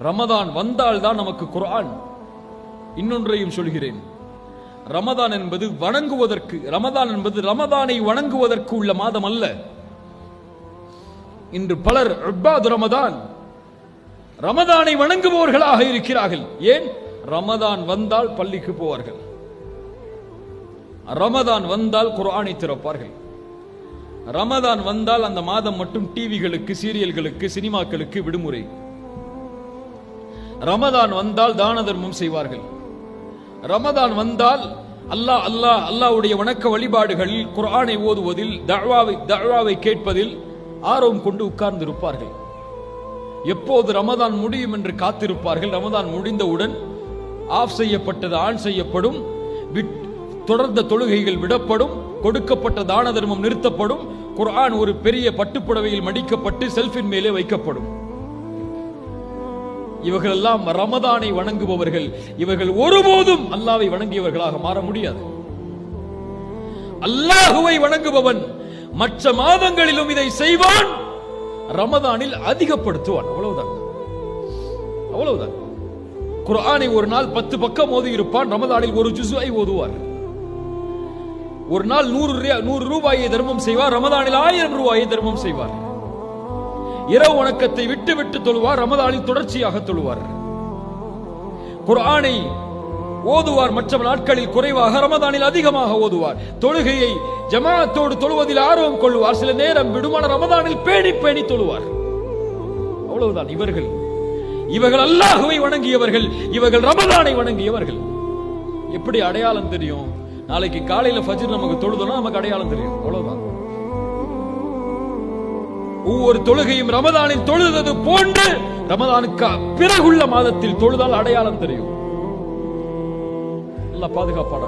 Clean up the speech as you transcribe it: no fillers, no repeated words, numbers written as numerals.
ரமதான் வந்தால் தான் நமக்கு குர்ஆன். இன்னொன்றையும் சொல்கிறேன், ரமதான் என்பது வணங்குவதற்கு, ரமதான் என்பது ரமதானை வணங்குவதற்கு உள்ள மாதம் அல்ல. இன்று பலர் இபாத் ரமதான், ரமதானை வணங்குபவர்களாக இருக்கிறார்கள். ஏன்? ரமதான் வந்தால் பள்ளிக்கு போவார்கள், ரமதான் வந்தால் குர்ஆனை திறப்பார்கள், ரமதான் வந்தால் அந்த மாதம் மட்டும் டிவிகளுக்கு, சீரியல்களுக்கு, சினிமாக்களுக்கு விடுமுறை. ரமதான் வந்தால் தான தர்மம் செய்வார்கள். ரமதான் வந்தால் அல்லாஹ் அல்லாஹ் அல்லாஹ்வுடைய வணக்க வழிபாடுகளில், குர்ஆனை ஓதுவதில், தஅவாவை கேட்பதில் ஆர்வம் கொண்டு உட்கார்ந்து இருப்பார்கள். எப்போது ரமதான் முடியும் என்று காத்திருப்பார்கள். ரமதான் முடிந்தவுடன் ஆஃப் செய்யப்பட்டது ஆன் செய்யப்படும், தொடர்ந்த தொழுகைகள் விடப்படும், கொடுக்கப்பட்ட தான தர்மம் நிறுத்தப்படும், குர்ஆன் ஒரு பெரிய பட்டுப்புடவையில் மடிக்கப்பட்டு செல்ஃபின் மேலே வைக்கப்படும். இவர்கள் எல்லாம் ரமதானை வணங்குபவர்கள். இவர்கள் ஒருபோதும் அல்லாஹ்வை வணங்கியவர்களாக மாற முடியாது. அல்லாஹ்வை வணங்குபவன் மற்ற மாதங்களிலும் இதை செய்வான், ரமதானில் அதிகப்படுத்துவான். அவ்வளவுதான், அவ்வளவுதான். குர்ஆனை ஒரு நாள் 10 பக்கம் ஓதி இருப்பான், ரமதானில் ஒரு ஜுஸ்ஐ ஓதுவார். ஒரு நாள் 100 ரூபாயை தர்மம் செய்வார், ரமதானில் 1000 ரூபாயை தர்மம் செய்வார். இரவு வணக்கத்தை விட்டு விட்டு தொழுவார், ரமதானில் தொடர்ச்சியாக தொழுவார். குர்ஆனை ஓதுவார் மற்ற நாட்களில் குறைவாக, ரமதானில் அதிகமாக ஓதுவார். தொழுகையை ஜமாஅத்தோடு தொழுவதில் ஆர்வம் கொள்வார். சில நேரம் விடுமான ரமதானில் பேணி பேணி தொழுவார். அவ்வளவுதான். இவர்கள் அல்லாஹ்வை வணங்கியவர்கள், இவர்கள் ரமதானை வணங்கியவர்கள். எப்படி அடையாளம் தெரியும்? நாளைக்கு காலையில ஃபஜ்ர் நமக்கு தொழுதோம்னா நமக்கு அடையாளம் தெரியும். அவ்வளவுதான். ஒவ்வொரு தொழுகையும் ரமதானில் தொழுதது போன்று ரமதானுக்கு பிறகுள்ள மாதத்தில் தொழுதால் அடையாளம் தெரியும். அல்லாஹ் பாதுகாப்பானாக.